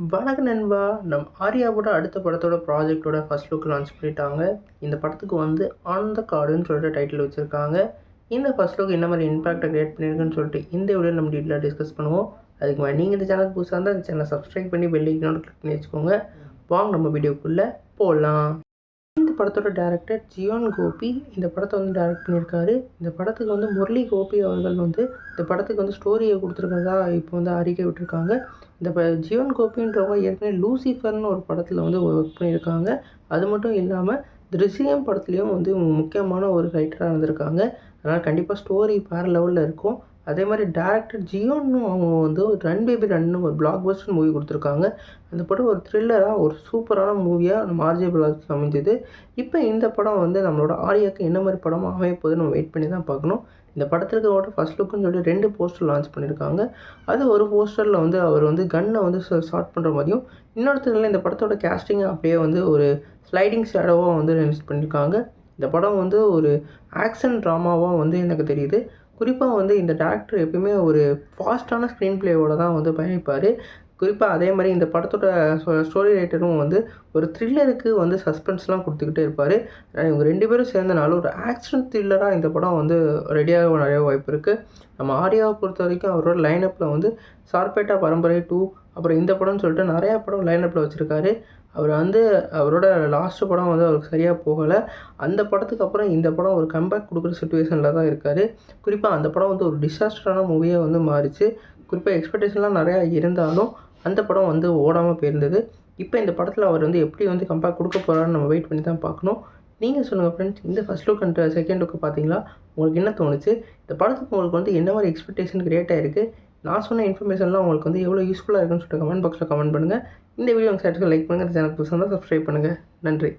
வணக்கம் நண்பா. ஆர்யாவோட அடுத்த படத்தோட ப்ராஜெக்ட்டோட ஃபர்ஸ்ட் லுக் லான்ச் பண்ணிட்டாங்க. இந்த படத்துக்கு வந்து ஆன் த கார்டுன்னு சொல்லிட்டு டைட்டில் வச்சுருக்காங்க. இந்த ஃபர்ஸ்ட் லுக் என்ன மாதிரி இம்பாக்டை கிரியேட் பண்ணியிருக்குன்னு சொல்லிட்டு இந்த வீடியோ நம்ம டீட்டெயிலாக டிஸ்கஸ் பண்ணுவோம். அதுக்கு மேலே நீங்கள் இந்த சேனலுக்கு புதுசாக இருந்தால் இந்த சேனலை சப்ஸ்கிரைப் பண்ணி பெல் ஐக்கானை கிளிக் பண்ணி வச்சுக்கோங்க. வாங்க நம்ம வீடியோக்குள்ளே போகலாம். இந்த படத்தோட டேரக்டர் ஜியோன் கோபி இந்த படத்தை வந்து டைரக்ட் பண்ணியிருக்காரு. இந்த படத்துக்கு வந்து முரளி கோபி அவர்கள் வந்து இந்த படத்துக்கு வந்து ஸ்டோரியை கொடுத்துருக்கிறதா இப்போ வந்து அறிக்கை விட்டுருக்காங்க. இந்த ஜியோன் கோபின்றவங்க ஏற்கனவே லூசிஃபர்னு ஒரு படத்தில் வந்து ஒர்க் பண்ணியிருக்காங்க. அது மட்டும் இல்லாமல் திருசியம் படத்துலேயும் வந்து முக்கியமான ஒரு ரைட்டராக இருந்திருக்காங்க. அதனால் கண்டிப்பாக ஸ்டோரி வேறு லெவலில் இருக்கும். அதே மாதிரி டேரக்டர் ஜியோன்னு அவங்க வந்து ரன் பேபி ரன்னு ஒரு பிளாக் பஸ்டர் மூவி கொடுத்துருக்காங்க. அந்த படம் ஒரு த்ரில்லராக ஒரு சூப்பரான மூவியாக நம்ம ஆர்ஜே பிளாக்ஸ் அமைஞ்சது. இப்போ இந்த படம் வந்து நம்மளோட ஆர்யாவுக்கு என்ன மாதிரி படமாக அமையப்போகுது நம்ம வெயிட் பண்ணி தான் பார்க்கணும். இந்த படத்துக்கு ஃபர்ஸ்ட் லுக்குன்னு சொல்லி 2 போஸ்டர் லான்ச் பண்ணியிருக்காங்க. அது ஒரு போஸ்டரில் வந்து அவர் வந்து கன்னை வந்து ஷார்ட் பண்ணுற மாதிரியும், இன்னொருத்தரில் இந்த படத்தோட கேஸ்டிங்கை அப்படியே வந்து ஒரு ஸ்லைடிங் ஷேடோவாக வந்து ரிலீஸ் பண்ணியிருக்காங்க. இந்த படம் வந்து ஒரு ஆக்ஷன் ட்ராமாவாக வந்து எனக்கு தெரியுது. குறிப்பாக வந்து இந்த டேரக்டர் எப்பயுமே ஒரு ஃபாஸ்ட்டான ஸ்க்ரீன் பிளேயோடு தான் வந்து பயணிப்பார். குறிப்பாக அதே மாதிரி இந்த படத்தோட ஸ்டோரி ரைட்டரும் வந்து ஒரு த்ரில்லருக்கு வந்து சஸ்பென்ஸ்லாம் கொடுத்துக்கிட்டே இருப்பார். இவங்க 2 பேரும் சேர்ந்தனால ஒரு ஆக்ஷன் த்ரில்லராக இந்த படம் வந்து ரெடியாக நிறைய வாய்ப்பு இருக்குது. நம்ம ஆர்யாவை பொறுத்த வரைக்கும் அவரோட லைனப்பில் வந்து சார்பேட்டா பரம்பரை 2 அப்புறம் இந்த படம்னு சொல்லிட்டு நிறையா படம் லைனப்பில் வச்சுருக்காரு. அவர் வந்து அவரோட லாஸ்ட்டு படம் வந்து அவருக்கு சரியாக போகலை. அந்த படத்துக்கு அப்புறம் இந்த படம் ஒரு கம்பேக் கொடுக்குற சிச்சுவேஷனில் தான் இருக்கார். குறிப்பாக அந்த படம் வந்து ஒரு டிசாஸ்டரான மூவியாக வந்து மாறிச்சு. குறிப்பாக எக்ஸ்பெக்டேஷன்லாம் நிறையா இருந்தாலும் அந்த படம் வந்து ஓடாமல் போயிருந்தது. இப்போ இந்த படத்தில் அவர் வந்து எப்படி வந்து கம்பேக் கொடுக்க போகிறாருன்னு நம்ம வெயிட் பண்ணி தான் பார்க்கணும். நீங்கள் சொல்லுங்கள் ஃப்ரெண்ட்ஸ், இந்த ஃபர்ஸ்ட் லுக் அண்ட் செகண்ட் லுக்கு பார்த்தீங்களா? உங்களுக்கு என்ன தோணுச்சு? இந்த படத்துக்கு உங்களுக்கு வந்து என்ன மாதிரி எக்ஸ்பெக்டேஷன் கிரியேட் ஆகிருக்கு? நான் சொன்ன இன்ஃபர்மேஷன்லாம் உங்களுக்கு வந்து எவ்வளோ யூஸ்ஃபுல்லாக இருக்குன்னு சொல்லிட்டு கமெண்ட் பாக்ஸில் கமெண்ட் பண்ணுங்கள். இந்த வீடியோ உங்கள் சேனலுக்கு லைக் பண்ணுங்கள். இந்த சேனலுக்கு புதுசாக இருந்தால் சப்ஸ்கிரைப் பண்ணுங்கள். நன்றி.